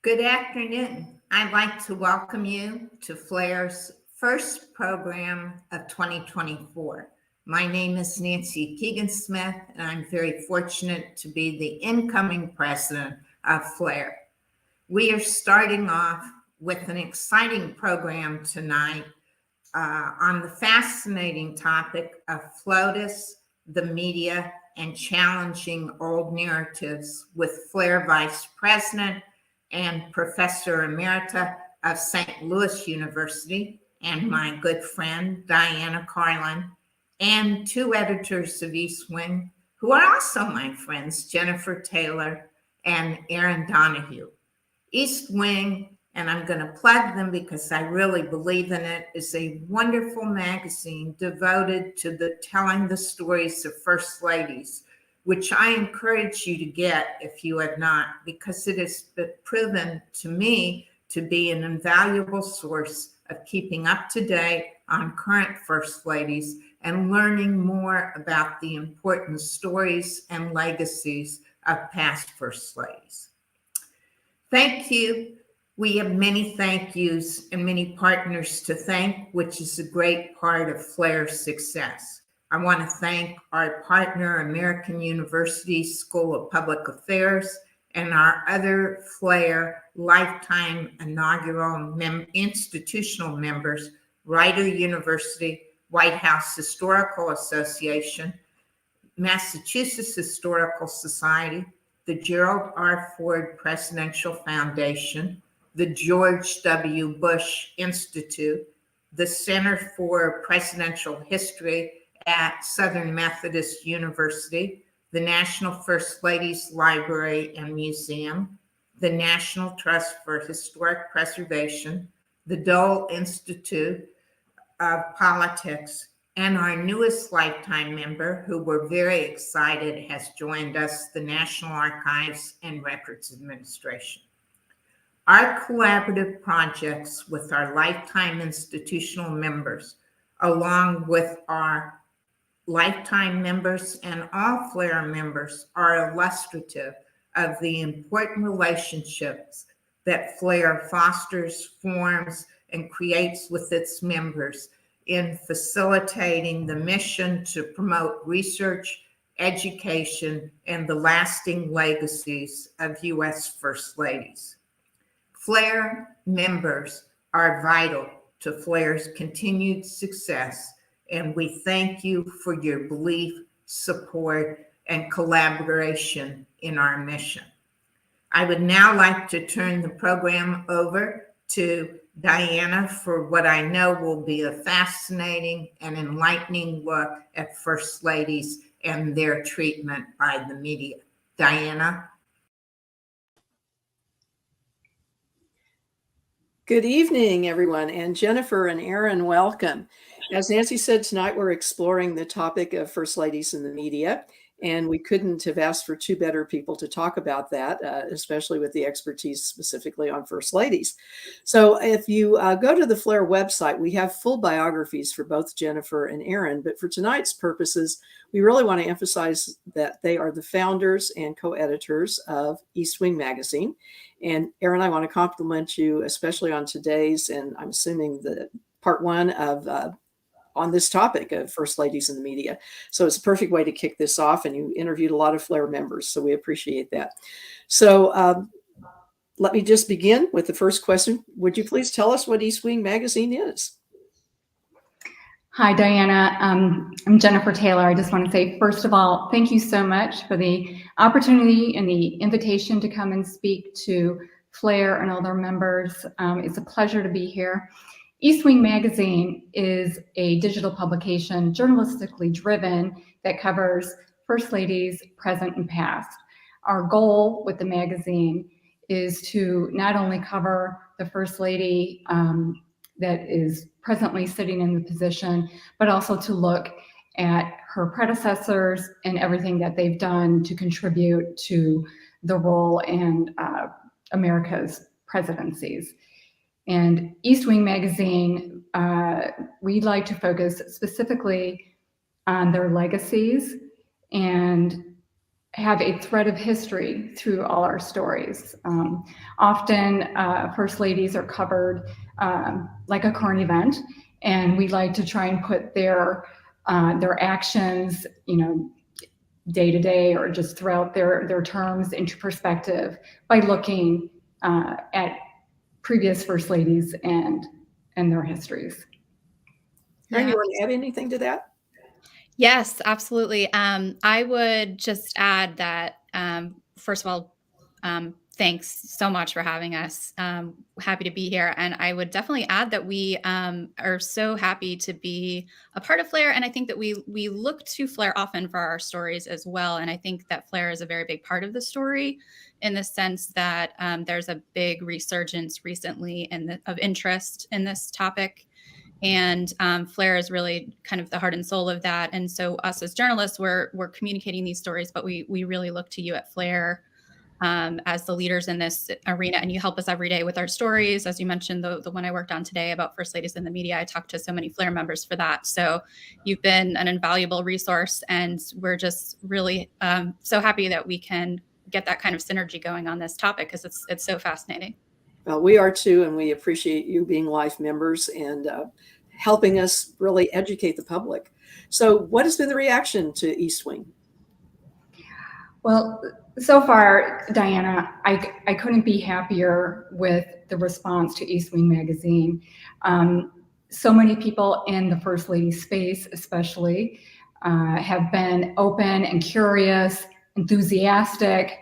Good afternoon. I'd like to welcome you to FLAIR's first program of 2024. My name is Nancy Keegan-Smith, and I'm very fortunate to be the incoming president of FLAIR. We are starting off with an exciting program tonight on the fascinating topic of FLOTUS, the media, and challenging old narratives with FLAIR Vice President and Professor Emerita of St. Louis University, and my good friend, Diana Carlin, and two editors of East Wing, who are also my friends, Jennifer Taylor and Erin Donaghue. East Wing, and I'm going to plug them because I really believe in it, is a wonderful magazine devoted to telling the stories of First Ladies, which I encourage you to get if you have not, because it has been proven to me to be an invaluable source of keeping up to date on current First Ladies and learning more about the important stories and legacies of past First Ladies. Thank you. We have many thank yous and many partners to thank, which is a great part of FLAIR's success. I want to thank our partner, American University School of Public Affairs, and our other FLAIR lifetime inaugural institutional members, Rider University, White House Historical Association, Massachusetts Historical Society, the Gerald R. Ford Presidential Foundation, the George W. Bush Institute, the Center for Presidential History at Southern Methodist University, the National First Ladies Library and Museum, the National Trust for Historic Preservation, the Dole Institute of Politics, and our newest lifetime member, who we're very excited has joined us, the National Archives and Records Administration. Our collaborative projects with our lifetime institutional members, along with our lifetime members and all FLAIR members, are illustrative of the important relationships that FLAIR fosters, forms, and creates with its members in facilitating the mission to promote research, education, and the lasting legacies of U.S. First Ladies. FLAIR members are vital to FLAIR's continued success, and we thank you for your belief, support, and collaboration in our mission. I would now like to turn the program over to Diana for what I know will be a fascinating and enlightening look at First Ladies and their treatment by the media. Diana? Good evening, everyone, and Jennifer and Erin, welcome. As Nancy said, tonight we're exploring the topic of First Ladies in the media, and we couldn't have asked for two better people to talk about that, especially with the expertise specifically on First Ladies. So if you go to the FLAIR website, we have full biographies for both Jennifer and Erin, but for tonight's purposes, we really want to emphasize that they are the founders and co-editors of East Wing magazine. And Erin, I want to compliment you, especially on today's, and I'm assuming the part one of on this topic of First Ladies in the media. So it's a perfect way to kick this off, and you interviewed a lot of FLAIR members, so we appreciate that. So let me just begin with the first question. Would you please tell us what East Wing magazine is? Hi, Diana. I'm Jennifer Taylor. I just want to say, first of all, thank you so much for the opportunity and the invitation to come and speak to FLAIR and all their members. It's a pleasure to be here. East Wing magazine is a digital publication, journalistically driven, that covers First Ladies, present and past. Our goal with the magazine is to not only cover the First Lady that is presently sitting in the position, but also to look at her predecessors and everything that they've done to contribute to the role and America's presidencies. And East Wing magazine, we'd like to focus specifically on their legacies and have a thread of history through all our stories. Often, First Ladies are covered like a current event, and we like to try and put their actions, day to day or just throughout their terms into perspective by looking at previous First Ladies and their histories. Erin, you want to add anything to that? Yes, absolutely. I would just add that, first of all, thanks so much for having us. Happy to be here. And I would definitely add that we are so happy to be a part of Flair. And I think that we look to Flair often for our stories as well. And I think that Flair is a very big part of the story in the sense that there's a big resurgence recently of interest in this topic. And Flair is really kind of the heart and soul of that. And so us as journalists, we're communicating these stories, but we really look to you at Flair as the leaders in this arena. And you help us every day with our stories. As you mentioned, the one I worked on today about First Ladies in the media, I talked to so many Flair members for that. So you've been an invaluable resource. And we're just really so happy that we can get that kind of synergy going on this topic because it's so fascinating. Well, we are too, and we appreciate you being life members and helping us really educate the public. So what has been the reaction to East Wing? Well, so far, Diana, I couldn't be happier with the response to East Wing magazine. So many people in the First Lady space, especially, have been open and curious, enthusiastic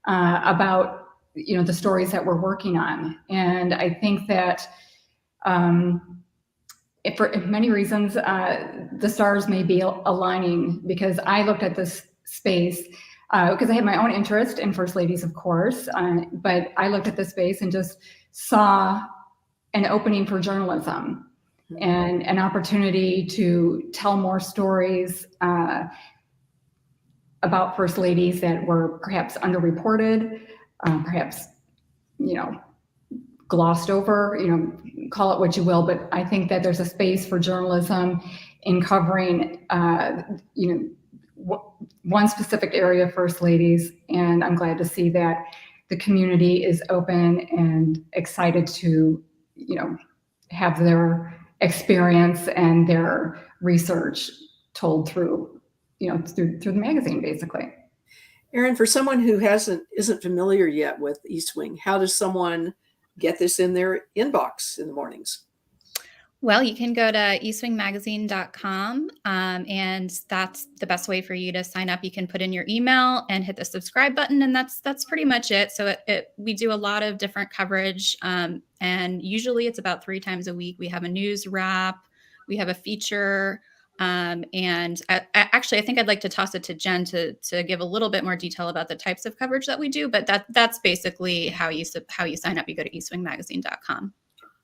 about the stories that we're working on. And I think that for many reasons, the stars may be aligning because I looked at this space because I have my own interest in First Ladies, of course, but I looked at this space and just saw an opening for journalism and an opportunity to tell more stories about First Ladies that were perhaps underreported, perhaps, glossed over, call it what you will, but I think that there's a space for journalism in covering, one specific area of First Ladies. And I'm glad to see that the community is open and excited to, have their experience and their research told through, through the magazine, basically. Erin, for someone who isn't familiar yet with East Wing, how does someone get this in their inbox in the mornings? Well, you can go to eastwingmagazine.com, and that's the best way for you to sign up. You can put in your email and hit the subscribe button, and that's pretty much it. So we do a lot of different coverage, and usually it's about 3 times a week. We have a news wrap, we have a feature, and actually, I think I'd like to toss it to Jen to give a little bit more detail about the types of coverage that we do. But that's basically how you sign up. You go to eastwingmagazine.com.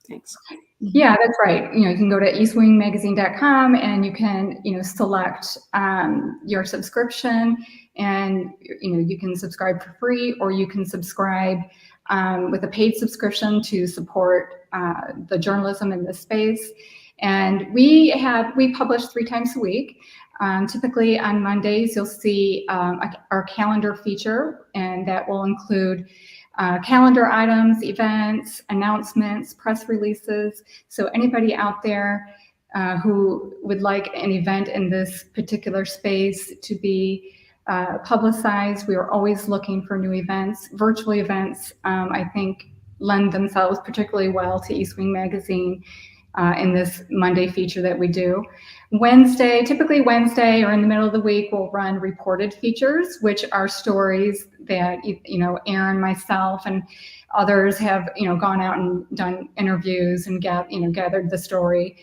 Thanks. Yeah, that's right. You can go to eastwingmagazine.com and you can, select your subscription, and you can subscribe for free, or you can subscribe with a paid subscription to support the journalism in this space. And we publish 3 times a week. Typically on Mondays, you'll see our calendar feature, and that will include calendar items, events, announcements, press releases. So anybody out there who would like an event in this particular space to be publicized, we are always looking for new events. Virtual events, I think, lend themselves particularly well to East Wing Magazine in this Monday feature that we do. Typically Wednesday or in the middle of the week, we'll run reported features, which are stories that, Erin, myself, and others have, gone out and done interviews and gathered the story,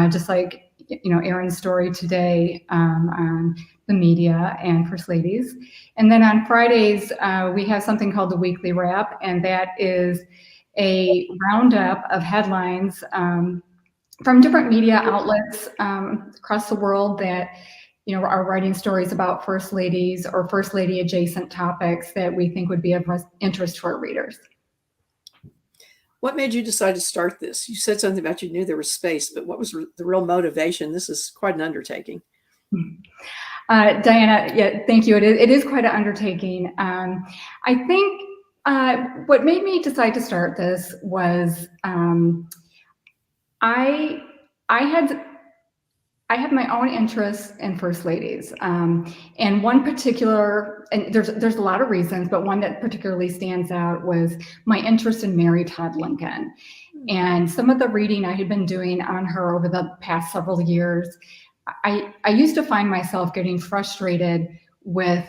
just like, Erin's story today on the media and First Ladies. And then on Fridays, we have something called the Weekly Wrap, and that is a roundup of headlines from different media outlets across the world that are writing stories about First Ladies or First Lady adjacent topics that we think would be of interest to our readers. What made you decide to start this? You said something about you knew there was space, but what was the real motivation? This is quite an undertaking. Diana, yeah, thank you. It is quite an undertaking. I think what made me decide to start this was I have my own interests in first ladies, and one particular, and there's a lot of reasons, but one that particularly stands out was my interest in Mary Todd Lincoln, and some of the reading I had been doing on her over the past several years. I used to find myself getting frustrated with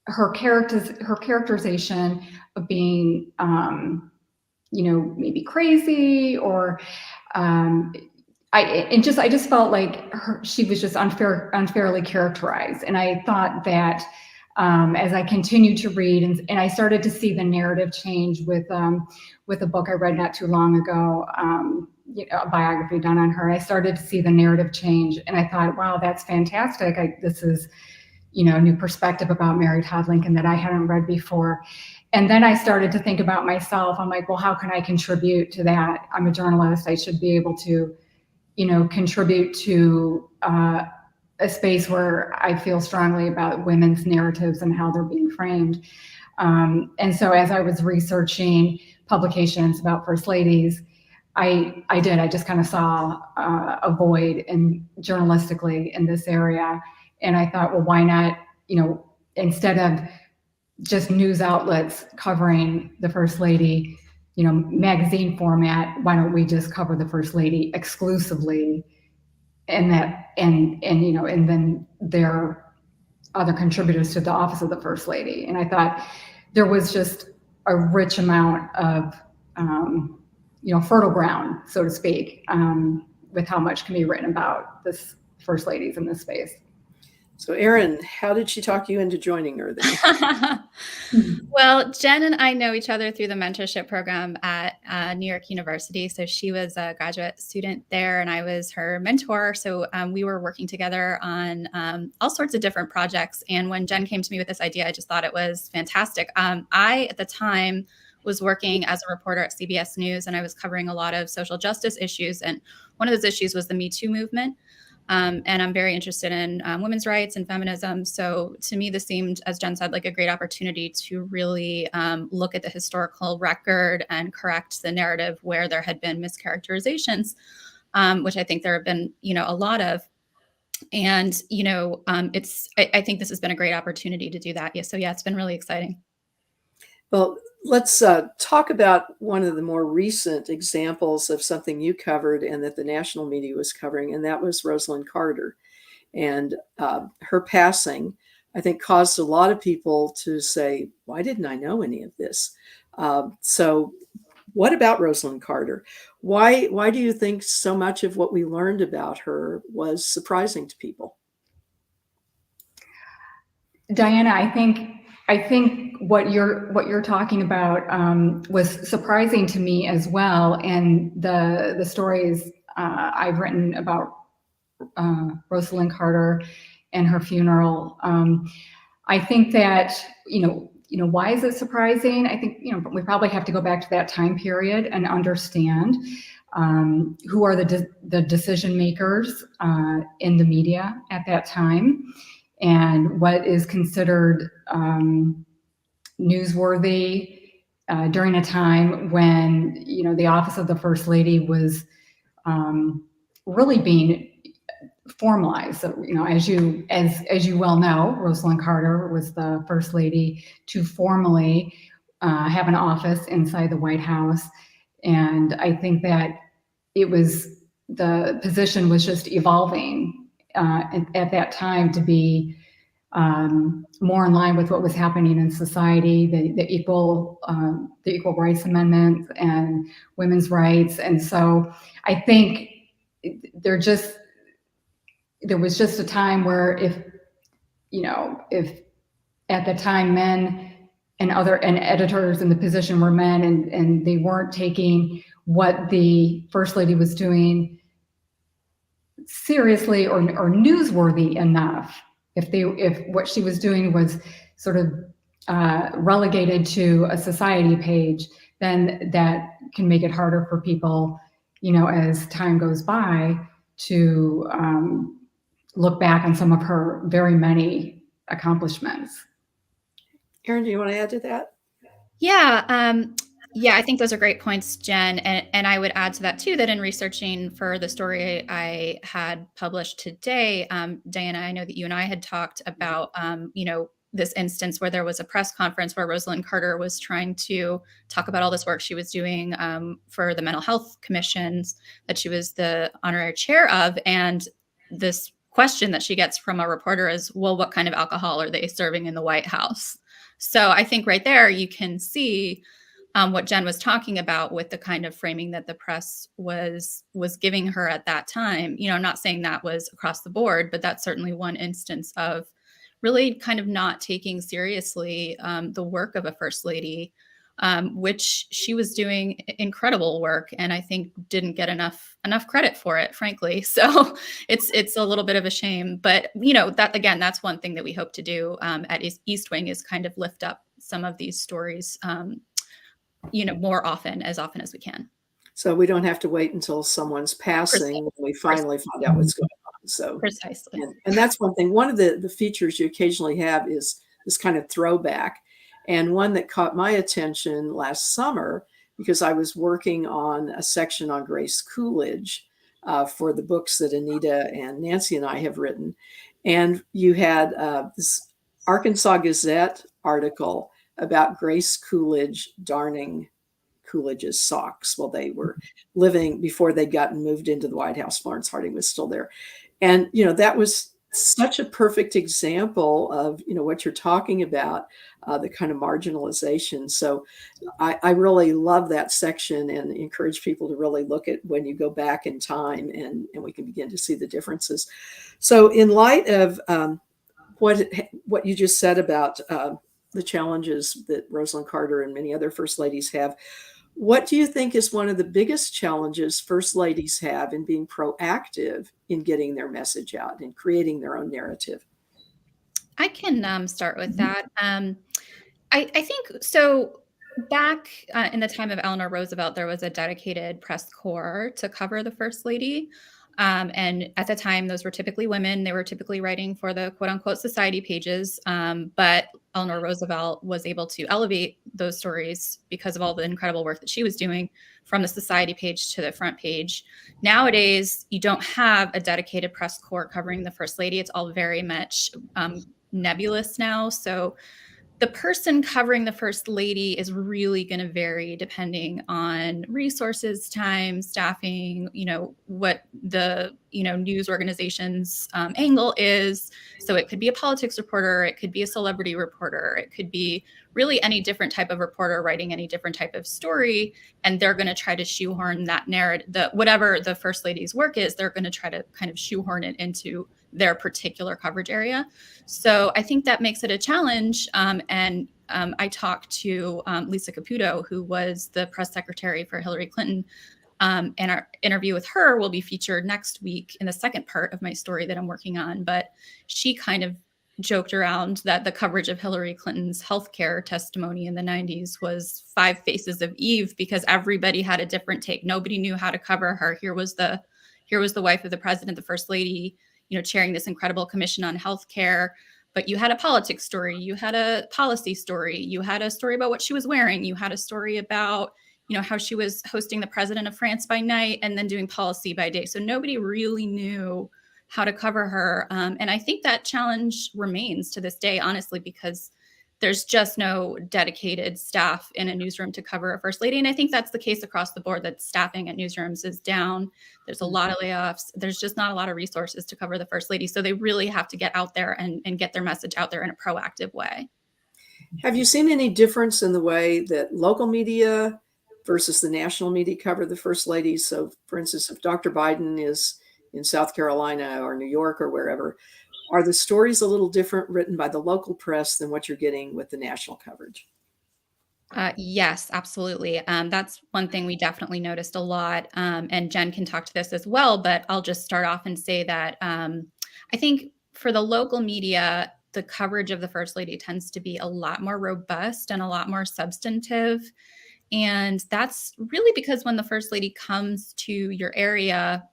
her characterization of being, maybe crazy, or I just felt like she was just unfairly characterized. And I thought that as I continued to read, and I started to see the narrative change with a book I read not too long ago, a biography done on her. I started to see the narrative change, and I thought, wow, that's fantastic. This is, a new perspective about Mary Todd Lincoln that I hadn't read before. And then I started to think about myself. I'm like, well, how can I contribute to that? I'm a journalist. I should be able to, contribute to a space where I feel strongly about women's narratives and how they're being framed. And so as I was researching publications about first ladies, I just kind of saw a void journalistically in this area. And I thought, well, why not, instead of just news outlets covering the first lady, magazine format, why don't we just cover the first lady exclusively, and then there are other contributors to the office of the first lady. And I thought there was just a rich amount of fertile ground, so to speak, with how much can be written about this first ladies in this space. So Erin, how did she talk you into joining her then? Well, Jen and I know each other through the mentorship program at New York University. So she was a graduate student there and I was her mentor. So we were working together on all sorts of different projects. And when Jen came to me with this idea, I just thought it was fantastic. I, at the time, was working as a reporter at CBS News, and I was covering a lot of social justice issues. And one of those issues was the Me Too movement. And I'm very interested in women's rights and feminism. So to me, this seemed, as Jen said, like a great opportunity to really look at the historical record and correct the narrative where there had been mischaracterizations, which I think there have been, a lot of. And, I think this has been a great opportunity to do that. Yeah. So yeah, it's been really exciting. Well, let's talk about one of the more recent examples of something you covered and that the national media was covering, and that was Rosalind Carter. And her passing, I think, caused a lot of people to say, why didn't I know any of this? So what about Rosalind Carter? Why do you think so much of what we learned about her was surprising to people? Diana, I think what you're talking about was surprising to me as well. And the stories I've written about Rosalind Carter and her funeral, I think that why is it surprising? I think we probably have to go back to that time period and understand who are the decision makers in the media at that time, and what is considered newsworthy during a time when the office of the First Lady was really being formalized. So as you well know, Rosalind Carter was the First Lady to formally have an office inside the White House, and I think that the position was just evolving at that time to be more in line with what was happening in society, the Equal Rights Amendment and women's rights. And so I think there was just a time where if at the time men and editors in the position were men, and they weren't taking what the First Lady was doing seriously or newsworthy enough, if what she was doing was sort of relegated to a society page, then that can make it harder for people, as time goes by, to look back on some of her very many accomplishments. Erin, do you want to add to that? Yeah, yeah, I think those are great points, Jen. And I would add to that too, that in researching for the story I had published today, Diana, I know that you and I had talked about, this instance where there was a press conference where Rosalind Carter was trying to talk about all this work she was doing for the mental health commissions that she was the honorary chair of. And this question that she gets from a reporter is, well, what kind of alcohol are they serving in the White House? So I think right there you can see what Jen was talking about with the kind of framing that the press was giving her at that time. I'm not saying that was across the board, but that's certainly one instance of really kind of not taking seriously the work of a first lady, which she was doing incredible work, and I think didn't get enough credit for it, frankly. So it's a little bit of a shame, but that again, that's one thing that we hope to do at East Wing is kind of lift up some of these stories, more often as we can. So we don't have to wait until someone's passing when we finally find out what's going on. So Precisely. And that's one thing. One of the features you occasionally have is this kind of throwback. And one that caught my attention last summer, because I was working on a section on Grace Coolidge for the books that Anita and Nancy and I have written. And you had this Arkansas Gazette article about Grace Coolidge darning Coolidge's socks while they were living, before they'd gotten moved into the White House. Florence Harding was still there. And, that was such a perfect example of, what you're talking about, the kind of marginalization. So I really love that section and encourage people to really look at when you go back in time and we can begin to see the differences. So in light of what you just said about the challenges that Rosalind Carter and many other first ladies have, what do you think is one of the biggest challenges first ladies have in being proactive in getting their message out and creating their own narrative? I can start with that. I think so. Back in the time of Eleanor Roosevelt, there was a dedicated press corps to cover the First Lady. And at the time, those were typically women. They were typically writing for the quote unquote society pages. But Eleanor Roosevelt was able to elevate those stories because of all the incredible work that she was doing from the society page to the front page. Nowadays, you don't have a dedicated press corps covering the First Lady. It's all very much nebulous now. So the person covering the First Lady is really going to vary depending on resources, time, staffing, what the, news organization's angle is. So it could be a politics reporter, it could be a celebrity reporter, it could be really any different type of reporter writing any different type of story. And they're going to try to shoehorn that narrative, whatever the First Lady's work is, they're going to try to kind of shoehorn it into their particular coverage area. So I think that makes it a challenge. And I talked to Lisa Caputo, who was the press secretary for Hillary Clinton. And our interview with her will be featured next week in the second part of my story that I'm working on. But she kind of joked around that the coverage of Hillary Clinton's healthcare testimony in the 90s was 5 faces of Eve, because everybody had a different take. Nobody knew how to cover her. Here was the wife of the president, the First Lady, chairing this incredible commission on healthcare. But you had a politics story, you had a policy story, you had a story about what she was wearing, you had a story about, how she was hosting the president of France by night and then doing policy by day. So nobody really knew how to cover her. And I think that challenge remains to this day, honestly, because there's just no dedicated staff in a newsroom to cover a First Lady. And I think that's the case across the board, that staffing at newsrooms is down. There's a lot of layoffs. There's just not a lot of resources to cover the First Lady. So they really have to get out there and get their message out there in a proactive way. Have you seen any difference in the way that local media versus the national media cover the First Lady? So for instance, if Dr. Biden is in South Carolina or New York or wherever, are the stories a little different written by the local press than what you're getting with the national coverage? Yes, absolutely. That's one thing we definitely noticed a lot. And Jen can talk to this as well, but I'll just start off and say that I think for the local media, the coverage of the First Lady tends to be a lot more robust and a lot more substantive. And that's really because when the First Lady comes to your area,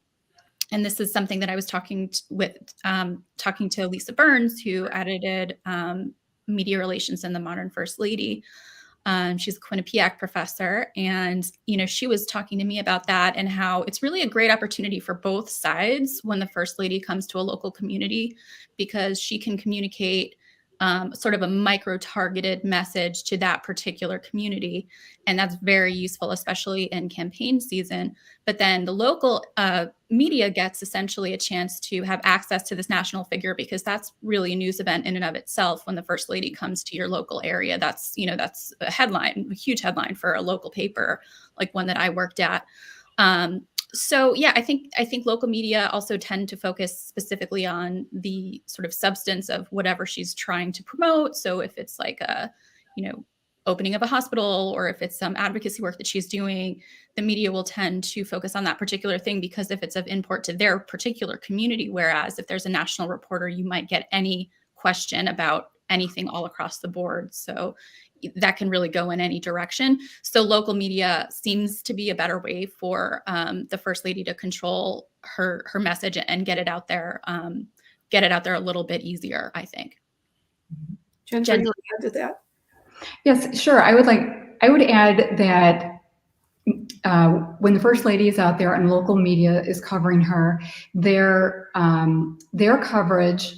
and this is something that I was talking to Lisa Burns, who edited Media Relations and the Modern First Lady. She's a Quinnipiac professor, and she was talking to me about that and how it's really a great opportunity for both sides when the First Lady comes to a local community, because she can communicate sort of a micro-targeted message to that particular community, and that's very useful, especially in campaign season. But then the local media gets essentially a chance to have access to this national figure, because that's really a news event in and of itself. When the First Lady comes to your local area, that's a headline, a huge headline for a local paper, like one that I worked at. So yeah, I think local media also tend to focus specifically on the sort of substance of whatever she's trying to promote. So if it's like a, opening of a hospital, or if it's some advocacy work that she's doing, the media will tend to focus on that particular thing, because if it's of import to their particular community, whereas if there's a national reporter, you might get any question about anything all across the board. So that can really go in any direction. So local media seems to be a better way for the First Lady to control her message and get it out there a little bit easier, I think. Jen, you want to add to that? Yes, sure. I would add that when the First Lady is out there and local media is covering her, their coverage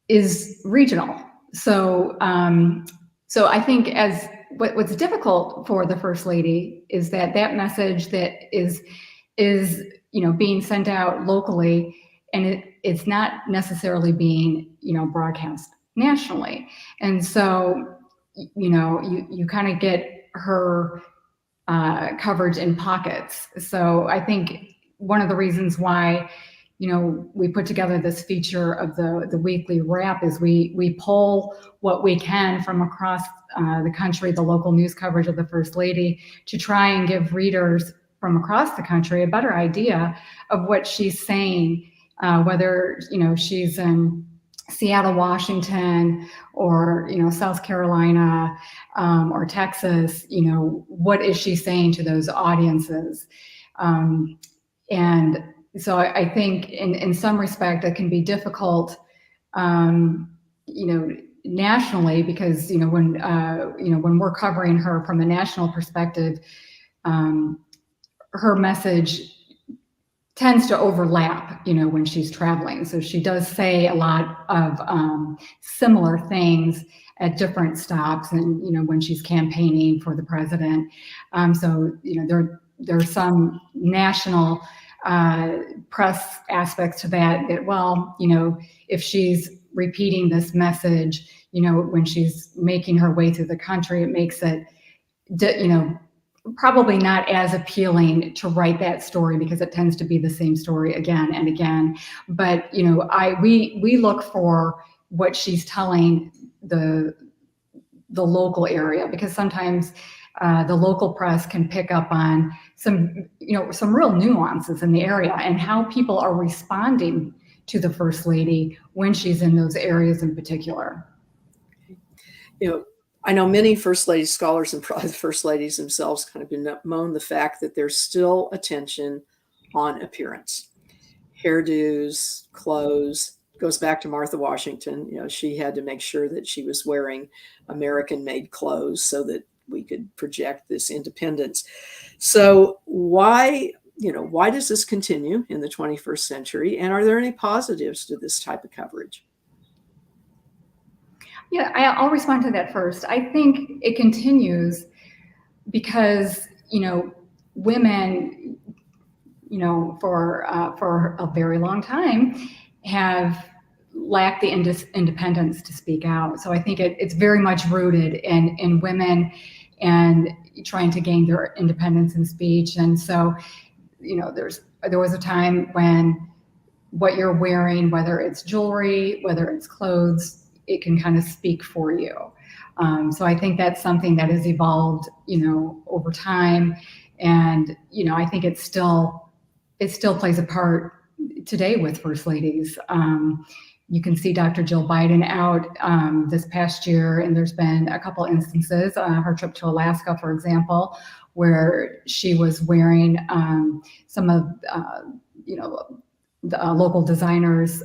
is regional. So I think what's difficult for the First Lady is that message that is being sent out locally, and it's not necessarily being broadcast nationally. And so you kind of get her coverage in pockets. So I think one of the reasons why we put together this feature of the weekly wrap is we pull what we can from across the country, the local news coverage of the First Lady, to try and give readers from across the country a better idea of what she's saying, whether she's in Seattle, Washington, or South Carolina, or Texas. What is she saying to those audiences? And so I think in some respect it can be difficult, nationally, because when we're covering her from a national perspective, her message tends to overlap, when she's traveling. So she does say a lot of similar things at different stops, and when she's campaigning for the president. So there are some national press aspects to that, if she's repeating this message, when she's making her way through the country, it makes it, probably not as appealing to write that story, because it tends to be the same story again and again. But we look for what she's telling the local area, because sometimes the local press can pick up on some real nuances in the area and how people are responding to the First Lady when she's in those areas in particular. I know many First Lady scholars and probably the First Ladies themselves kind of bemoan the fact that there's still attention on appearance. Hairdos, clothes, goes back to Martha Washington. She had to make sure that she was wearing American-made clothes so that we could project this independence. So why does this continue in the 21st century? And are there any positives to this type of coverage? Yeah, I'll respond to that first. I think it continues because, women, for a very long time have lacked the independence to speak out. So I think it's very much rooted in women and trying to gain their independence in speech. And so, there was a time when what you're wearing, whether it's jewelry, whether it's clothes, it can kind of speak for you. So I think that's something that has evolved, over time. And, I think it still plays a part today with First Ladies. You can see Dr. Jill Biden out this past year, and there's been a couple instances, her trip to Alaska, for example, where she was wearing some of the local designers'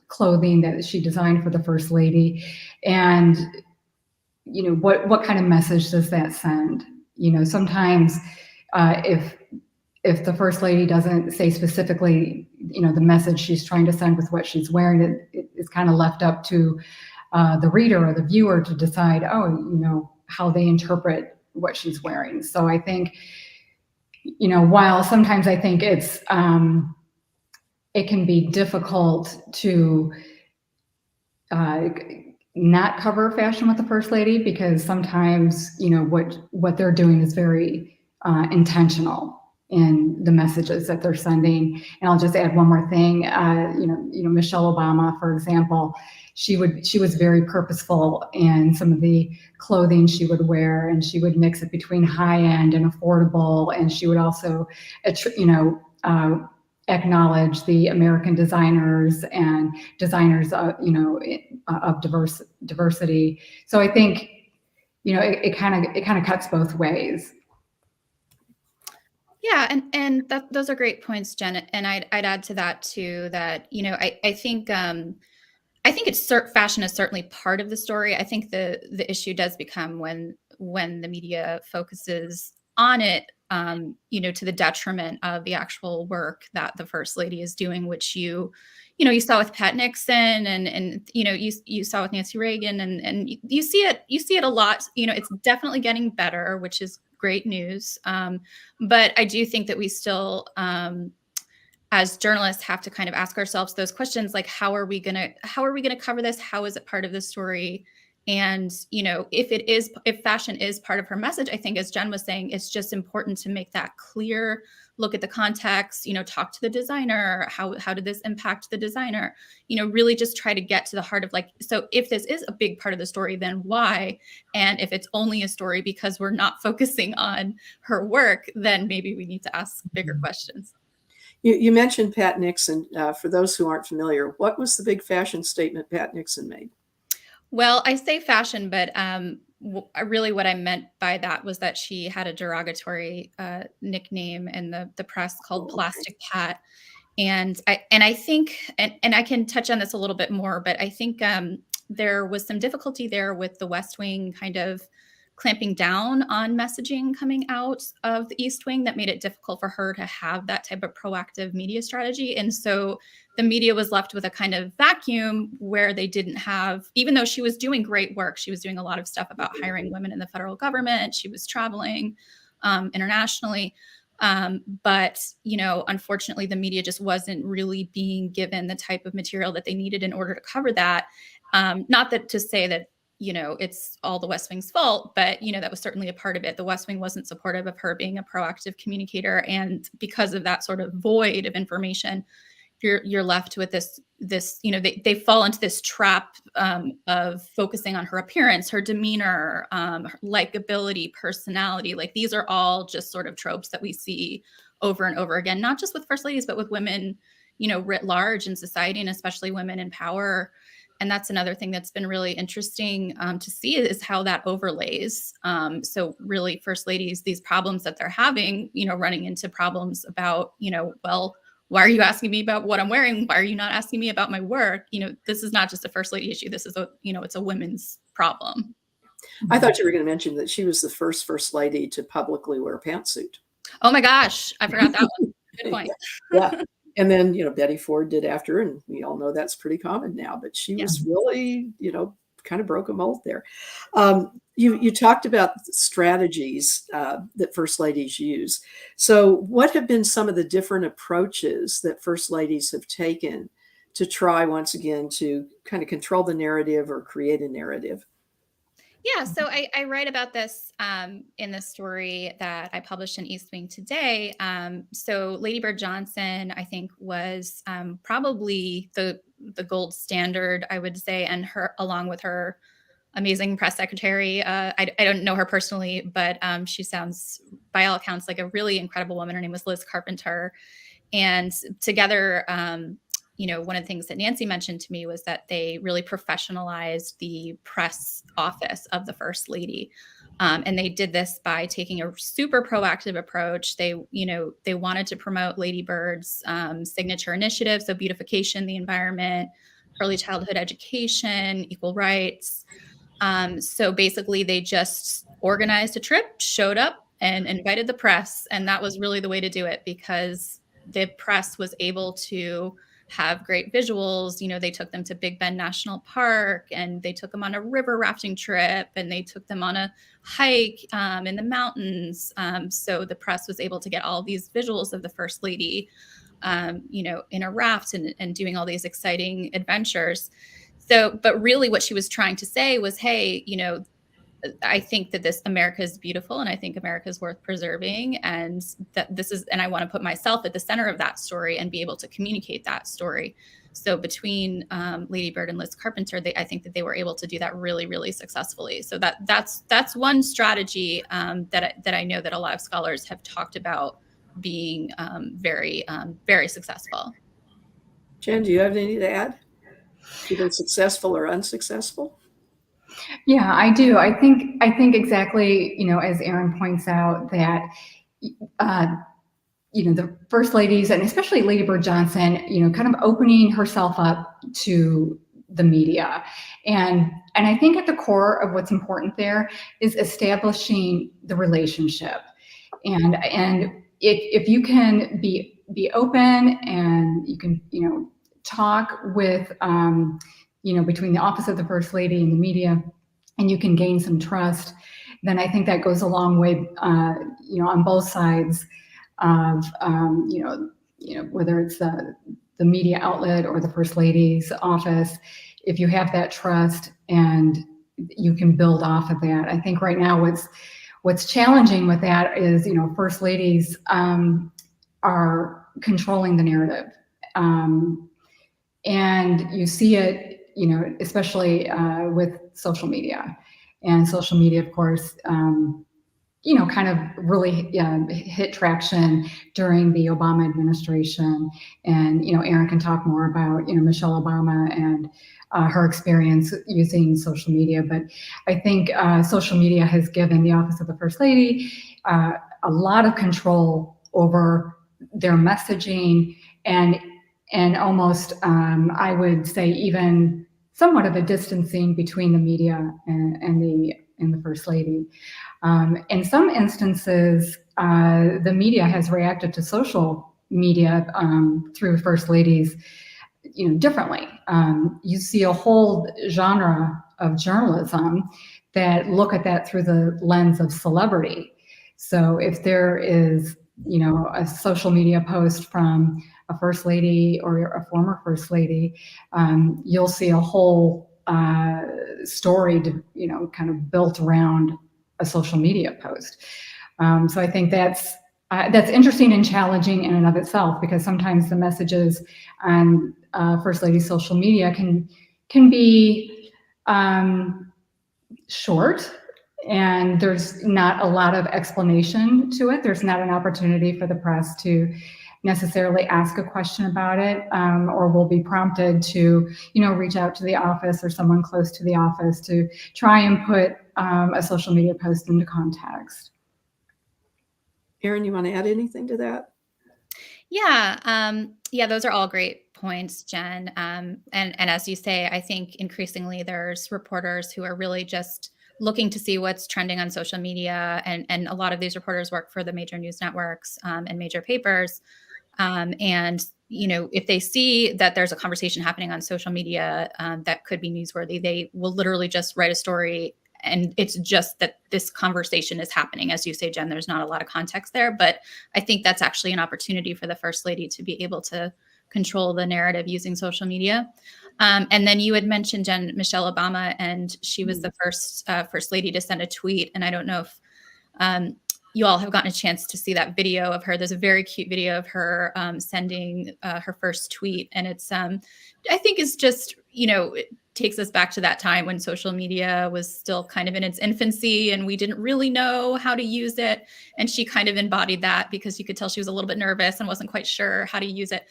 clothing that she designed for the First Lady. And, what kind of message does that send? Sometimes if the First Lady doesn't say specifically, the message she's trying to send with what she's wearing, it's kind of left up to the reader or the viewer to decide, how they interpret what she's wearing. So I think, while sometimes I think it can be difficult to not cover fashion with the First Lady, because sometimes, what they're doing is very intentional in the messages that they're sending. And I'll just add one more thing. Michelle Obama, for example, she was very purposeful in some of the clothing she would wear, and she would mix it between high end and affordable. And she would also, acknowledge the American designers and designers, of diversity. So I think, it kind of cuts both ways. Yeah, and those are great points, Jen. And I'd add to that too that I think fashion is certainly part of the story. I think the issue does become when the media focuses on it, to the detriment of the actual work that the First Lady is doing, which you saw with Pat Nixon and you saw with Nancy Reagan, and you see it a lot. It's definitely getting better, which is great news. But I do think that we still, as journalists, have to kind of ask ourselves those questions, like how are we gonna cover this? How is it part of the story? And if fashion is part of her message, I think, as Jen was saying, it's just important to make that clear. Look at the context, talk to the designer. How did this impact the designer? Really just try to get to the heart of, like, so if this is a big part of the story, then why? And if it's only a story because we're not focusing on her work, then maybe we need to ask bigger questions. You mentioned Pat Nixon. For those who aren't familiar, what was the big fashion statement Pat Nixon made? Well, I say fashion, but really what I meant by that was that she had a derogatory nickname in the press called Plastic Pat. And I think, and I can touch on this a little bit more, but I think there was some difficulty there with the West Wing kind of clamping down on messaging coming out of the East Wing that made it difficult for her to have that type of proactive media strategy. And so the media was left with a kind of vacuum where they didn't have, even though she was doing great work, she was doing a lot of stuff about hiring women in the federal government. She was traveling internationally. But, unfortunately, the media just wasn't really being given the type of material that they needed in order to cover that. Not that to say that, it's all the West Wing's fault, but, that was certainly a part of it. The West Wing wasn't supportive of her being a proactive communicator. And because of that sort of void of information, you're left with this, they fall into this trap of focusing on her appearance, her demeanor, her likability, personality. Like, these are all just sort of tropes that we see over and over again, not just with First Ladies, but with women, writ large in society, and especially women in power. And that's another thing that's been really interesting to see is how that overlays. So really, First Ladies, these problems that they're having, running into problems about, well, why are you asking me about what I'm wearing? Why are you not asking me about my work? This is not just a First Lady issue. This is it's a women's problem. I thought you were going to mention that she was the first Lady to publicly wear a pantsuit. Oh my gosh, I forgot that one. Good point. Yeah. And then, Betty Ford did after, and we all know that's pretty common now, but she was really, kind of broke a mold there. You talked about strategies that First Ladies use. So what have been some of the different approaches that First Ladies have taken to try, once again, to kind of control the narrative or create a narrative? Yeah, so I write about this in the story that I published in East Wing today. So Lady Bird Johnson, I think, was probably the gold standard, I would say, and her, along with her amazing press secretary. I don't know her personally, but she sounds, by all accounts, like a really incredible woman. Her name was Liz Carpenter, and together. One of the things that Nancy mentioned to me was that they really professionalized the press office of the First Lady. And they did this by taking a super proactive approach. They wanted to promote Lady Bird's signature initiative, so beautification, the environment, early childhood education, equal rights. So basically, they just organized a trip, showed up, and invited the press. And that was really the way to do it, because the press was able to have great visuals. They took them to Big Bend National Park, and they took them on a river rafting trip, and they took them on a hike in the mountains. So the press was able to get all these visuals of the First Lady, in a raft and doing all these exciting adventures. So, but really what she was trying to say was, hey, I think that America is beautiful, and I think America is worth preserving. And and I want to put myself at the center of that story and be able to communicate that story. So between Lady Bird and Liz Carpenter, I think that they were able to do that really, really successfully. So that's one strategy that I know that a lot of scholars have talked about being very, very successful. Jen, do you have anything to add? Either successful or unsuccessful? Yeah, I do. I think exactly, as Erin points out, that the first ladies, and especially Lady Bird Johnson, kind of opening herself up to the media. And I think at the core of what's important there is establishing the relationship. And if you can be open, and you can, talk with, between the office of the First Lady and the media, and you can gain some trust, then I think that goes a long way, on both sides of, whether it's the media outlet or the First Lady's office. If you have that trust and you can build off of that. I think right now what's challenging with that is, First Ladies are controlling the narrative. And you see it, especially with social media. And social media, of course, kind of really hit traction during the Obama administration. And, Erin can talk more about, Michelle Obama and her experience using social media. But I think social media has given the Office of the First Lady a lot of control over their messaging, and almost, I would say, even somewhat of a distancing between the media and the First Lady. In some instances, the media has reacted to social media through First Ladies, differently. You see a whole genre of journalism that look at that through the lens of celebrity. So if there is, a social media post from a First Lady or a former First Lady, you'll see a whole story to, kind of built around a social media post. So I think that's interesting and challenging in and of itself, because sometimes the messages on First Lady social media can be short, and there's not a lot of explanation to it. There's not an opportunity for the press to necessarily ask a question about it, or will be prompted to, reach out to the office or someone close to the office to try and put a social media post into context. Erin, you want to add anything to that? Yeah, those are all great points, Jen. And as you say, I think increasingly there's reporters who are really just looking to see what's trending on social media, and a lot of these reporters work for the major news networks and major papers. And if they see that there's a conversation happening on social media that could be newsworthy, they will literally just write a story, and it's just that this conversation is happening. As you say, Jen, there's not a lot of context there, but I think that's actually an opportunity for the First Lady to be able to control the narrative using social media. And then you had mentioned, Jen, Michelle Obama, and she was the first Lady to send a tweet. And I don't know if you all have gotten a chance to see that video of her. There's a very cute video of her sending her first tweet. And it's, I think it's just, it takes us back to that time when social media was still kind of in its infancy and we didn't really know how to use it. And she kind of embodied that, because you could tell she was a little bit nervous and wasn't quite sure how to use it.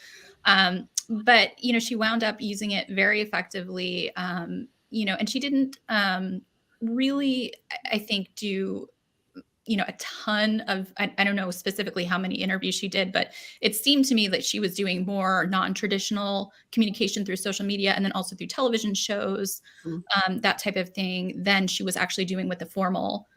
But, she wound up using it very effectively, and she didn't really, I think, do a ton of, I don't know specifically how many interviews she did, but it seemed to me that she was doing more non-traditional communication through social media and then also through television shows, that type of thing, than she was actually doing with the formal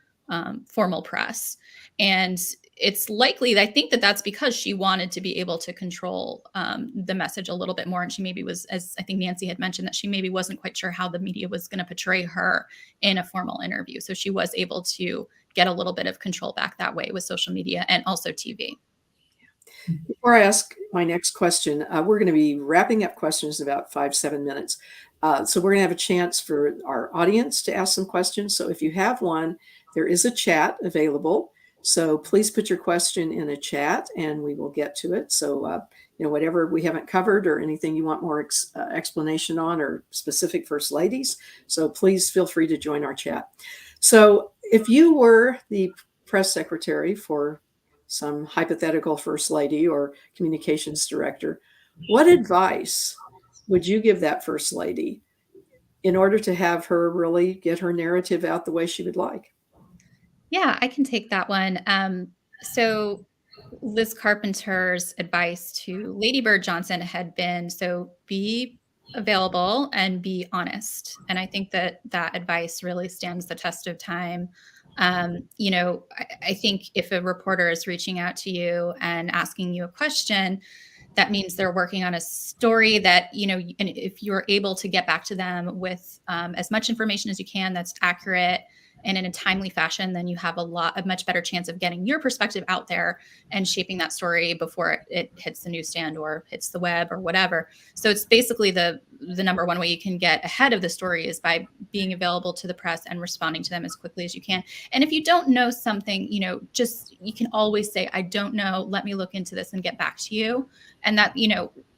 press. And it's likely, I think, that that's because she wanted to be able to control the message a little bit more. And she maybe was, as I think Nancy had mentioned, that she maybe wasn't quite sure how the media was going to portray her in a formal interview. So she was able to get a little bit of control back that way with social media and also TV. Before I ask my next question, we're going to be wrapping up questions in about 5-7 minutes. So we're going to have a chance for our audience to ask some questions. So if you have one, there is a chat available. So please put your question in a chat and we will get to it. So, whatever we haven't covered or anything you want more explanation on or specific First Ladies. So please feel free to join our chat. So if you were the press secretary for some hypothetical First Lady or communications director, what advice would you give that First Lady in order to have her really get her narrative out the way she would like? Yeah, I can take that one. So Liz Carpenter's advice to Lady Bird Johnson had been, so be available and be honest. And I think that that advice really stands the test of time. I think if a reporter is reaching out to you and asking you a question, that means they're working on a story that, and if you're able to get back to them with as much information as you can that's accurate and in a timely fashion, then you have a much better chance of getting your perspective out there and shaping that story before it hits the newsstand or hits the web or whatever. So it's basically the number one way you can get ahead of the story is by being available to the press and responding to them as quickly as you can. And if you don't know something, you can always say, I don't know, let me look into this and get back to you. And that,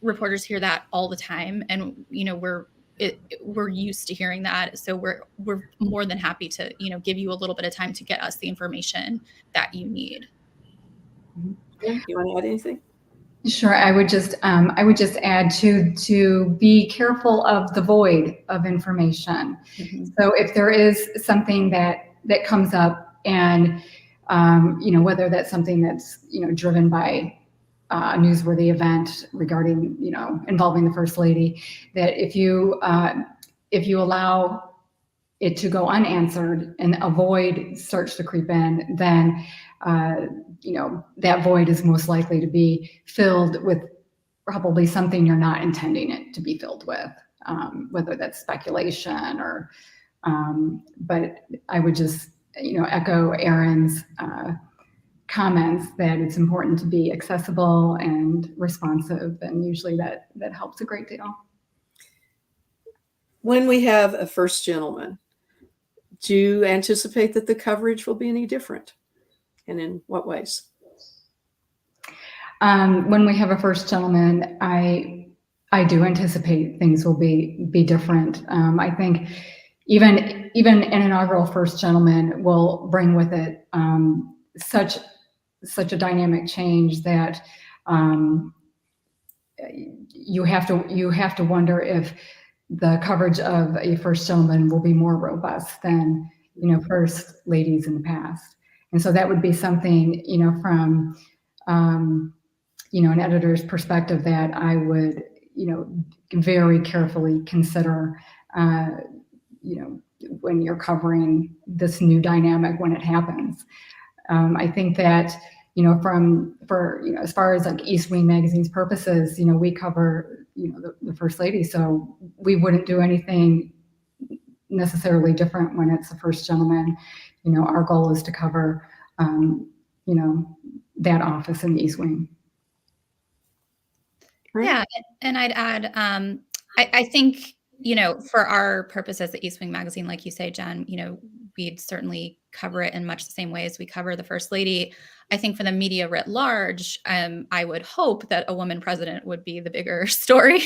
reporters hear that all the time. And, we're used to hearing that. So we're more than happy to, give you a little bit of time to get us the information that you need. You want to add anything? Sure. I would just add to be careful of the void of information. Mm-hmm. So if there is something that comes up and, whether that's something that's, driven by a newsworthy event regarding, involving the First Lady, that if you allow it to go unanswered and a void starts to creep in, then, that void is most likely to be filled with probably something you're not intending it to be filled with, whether that's speculation or, but I would just, echo Erin's comments that it's important to be accessible and responsive, and usually that helps a great deal. When we have a first gentleman, do you anticipate that the coverage will be any different, and in what ways? When we have a first gentleman, I do anticipate things will be different. I think even an inaugural first gentleman will bring with it such a dynamic change that you have to wonder if the coverage of a first gentleman will be more robust than first ladies in the past. And so that would be something from an editor's perspective that I would very carefully consider when you're covering this new dynamic when it happens. I think that as far as like East Wing Magazine's purposes, we cover the First Lady, so we wouldn't do anything necessarily different when it's the first gentleman. Our goal is to cover that office in the East Wing. Right. Yeah, and I'd add, I think for our purposes at East Wing Magazine, like you say, Jen, we'd certainly cover it in much the same way as we cover the First Lady. I think for the media writ large, I would hope that a woman president would be the bigger story.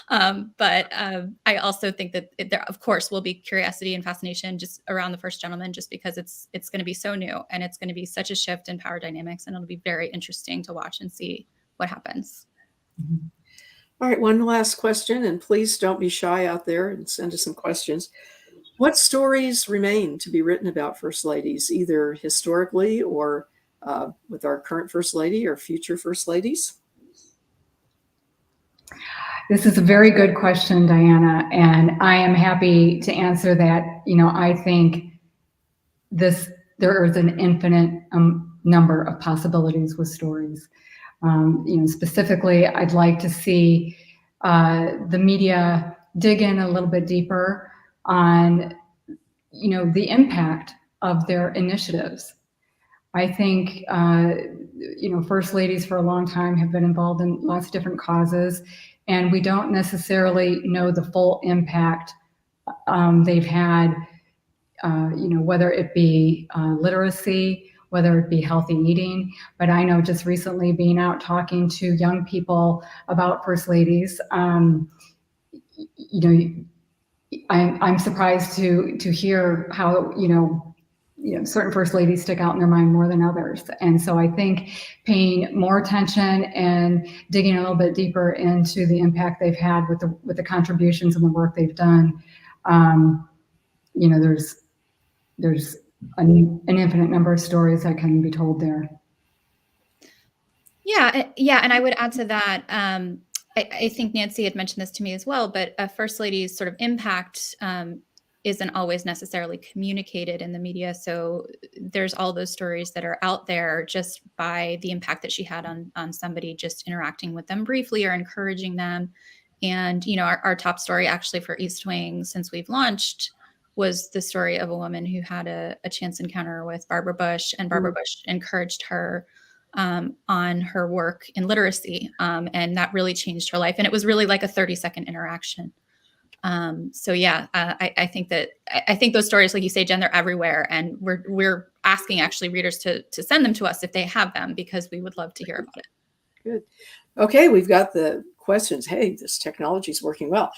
But I also think that there, of course, will be curiosity and fascination just around the first gentleman, just because it's going to be so new and it's going to be such a shift in power dynamics, and it'll be very interesting to watch and see what happens. Mm-hmm. All right, one last question, and please don't be shy out there and send us some questions. What stories remain to be written about First Ladies, either historically or with our current First Lady or future First Ladies? This is a very good question, Diana, and I am happy to answer that. I think there is an infinite number of possibilities with stories. Specifically, I'd like to see the media dig in a little bit deeper on, the impact of their initiatives. I think, First Ladies for a long time have been involved in lots of different causes, and we don't necessarily know the full impact they've had, whether it be literacy, whether it be healthy eating. But I know just recently being out talking to young people about First Ladies, I'm surprised to hear how, certain First Ladies stick out in their mind more than others. And so I think paying more attention and digging a little bit deeper into the impact they've had with the contributions and the work they've done, there's an infinite number of stories that can be told there. Yeah, and I would add to that. I think Nancy had mentioned this to me as well, but a First Lady's sort of impact isn't always necessarily communicated in the media. So there's all those stories that are out there just by the impact that she had on somebody, just interacting with them briefly or encouraging them. And, our top story actually for East Wing since we've launched was the story of a woman who had a chance encounter with Barbara Bush, and Barbara Bush encouraged her on her work in literacy. And that really changed her life. And it was really like a 30-second interaction. I think those stories, like you say, Jen, they're everywhere. And we're asking actually readers to send them to us if they have them, because we would love to hear about it. Good. Okay, we've got the questions. Hey, this technology is working well.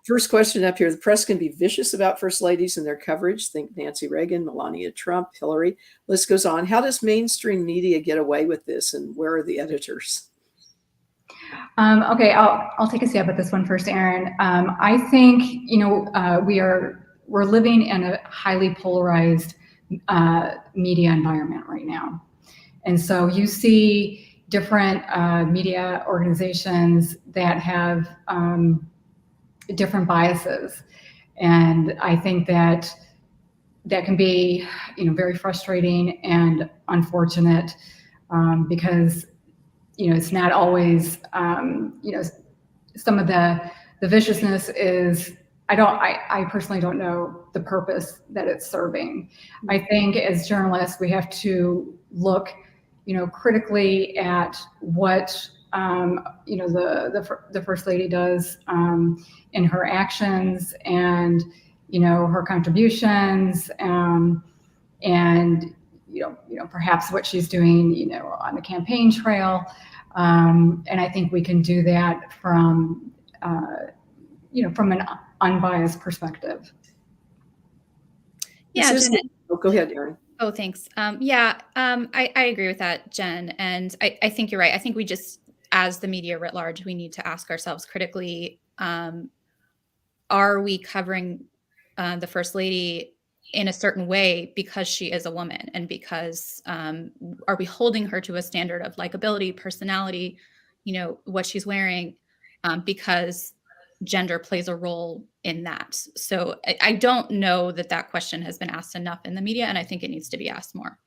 First question up here. The press can be vicious about First Ladies and their coverage. Think Nancy Reagan, Melania Trump, Hillary. List goes on. How does mainstream media get away with this, and where are the editors? Okay, I'll take a stab at this one first, Erin. I think we're living in a highly polarized media environment right now, and so you see different media organizations that have different biases, and I think that can be very frustrating and unfortunate because it's not always some of the viciousness is I personally don't know the purpose that it's serving. I think as journalists we have to look critically at what the First Lady does in her actions and her contributions and perhaps what she's doing on the campaign trail, and I think we can do that from from an unbiased perspective. Yeah, go ahead, Erin. Oh, thanks. I agree with that, Jen. And I think you're right. I think we just, as the media writ large, we need to ask ourselves critically, are we covering the First Lady in a certain way because she is a woman, and because are we holding her to a standard of likability, personality, what she's wearing, because gender plays a role in that. So I don't know that question has been asked enough in the media, and I think it needs to be asked more.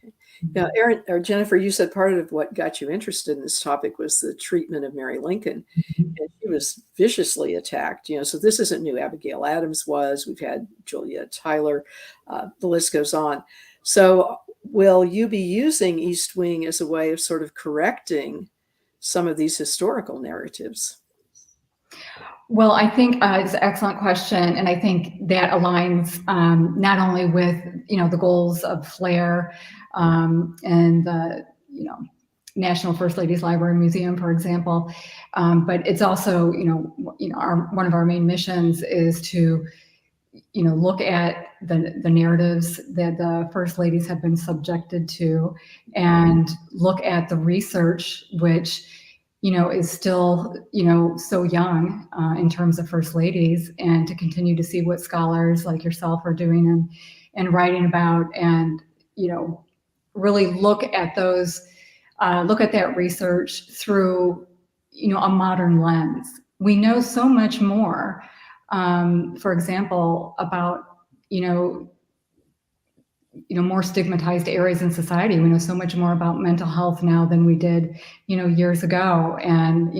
Okay. Now, Erin or Jennifer, you said part of what got you interested in this topic was the treatment of Mary Lincoln, and she was viciously attacked. So this isn't new. Abigail Adams was. We've had Julia Tyler. The list goes on. So will you be using East Wing as a way of sort of correcting some of these historical narratives? Well, I think it's an excellent question, and I think that aligns not only with the goals of FLAIR and the National First Ladies Library Museum, for example, but it's also one of our main missions is to look at the narratives that the First Ladies have been subjected to, and look at the research which is still, so young in terms of first ladies, and to continue to see what scholars like yourself are doing and writing about, and, really look at that research through, a modern lens. We know so much more, for example, about, more stigmatized areas in society. We know so much more about mental health now than we did, years ago. And,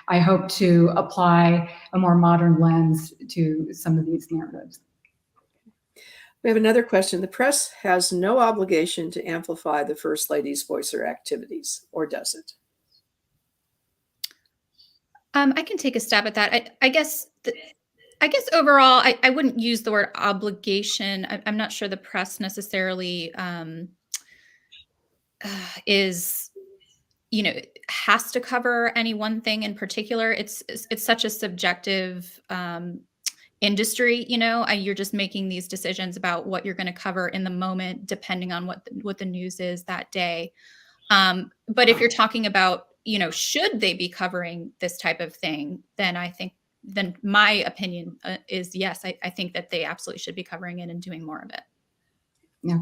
I hope to apply a more modern lens to some of these narratives. We have another question. The press has no obligation to amplify the First Lady's voice or activities, or does it? I can take a stab at that. I guess overall, I wouldn't use the word obligation. I'm not sure the press necessarily is, has to cover any one thing in particular. It's such a subjective industry. You're just making these decisions about what you're going to cover in the moment, depending on what the news is that day. But if you're talking about, should they be covering this type of thing, then my opinion is yes. I think that they absolutely should be covering it and doing more of it. Yeah.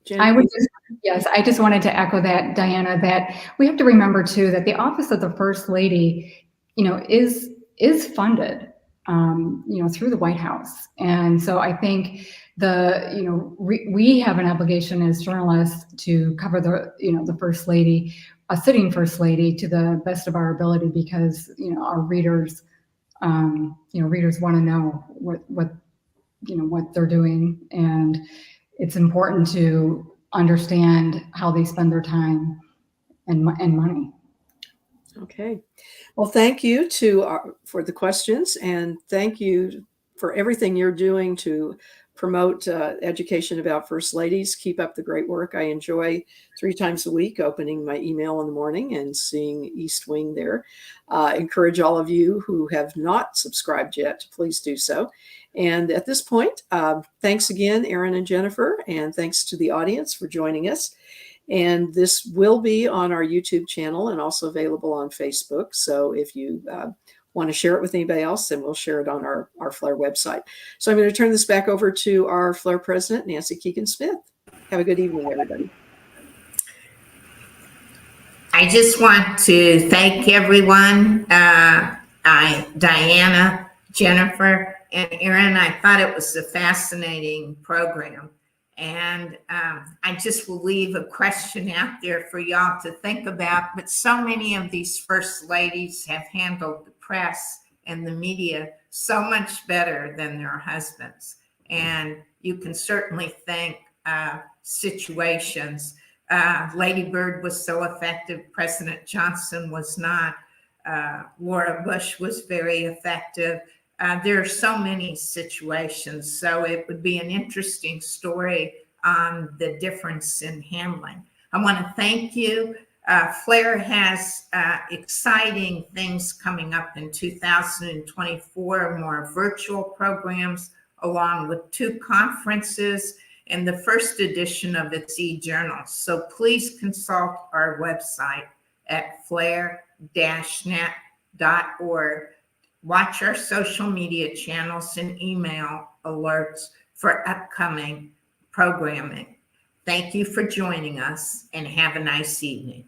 Jen? I just wanted to echo that, Diana, that we have to remember too, that the office of the First Lady, is funded, through the White House. And so I think we have an obligation as journalists to cover the First Lady, a sitting First Lady, to the best of our ability, because, our readers, readers want to know what they're doing. And it's important to understand how they spend their time and money. Okay. Well, thank you for the questions, and thank you for everything you're doing to promote education about First Ladies. Keep up the great work. I enjoy 3 times a week opening my email in the morning and seeing East Wing there. Encourage all of you who have not subscribed yet to please do so. And at this point, thanks again, Erin and Jennifer, and thanks to the audience for joining us. And this will be on our YouTube channel and also available on Facebook. So if you want to share it with anybody else, then we'll share it on our FLAIR website. So I'm going to turn this back over to our FLAIR president, Nancy Keegan-Smith. Have a good evening, everybody. I just want to thank everyone. Diana, Jennifer, and Erin, I thought it was a fascinating program. And I just will leave a question out there for y'all to think about. But so many of these First Ladies have handled the press and the media so much better than their husbands. And you can certainly think situations. Lady Bird was so effective. President Johnson was not. Laura Bush was very effective. There are so many situations, so it would be an interesting story on the difference in handling. I want to thank you. FLAIR has exciting things coming up in 2024, more virtual programs, along with 2 conferences and the first edition of its e-journal. So please consult our website at flair-net.org. Watch our social media channels and email alerts for upcoming programming. Thank you for joining us, and have a nice evening.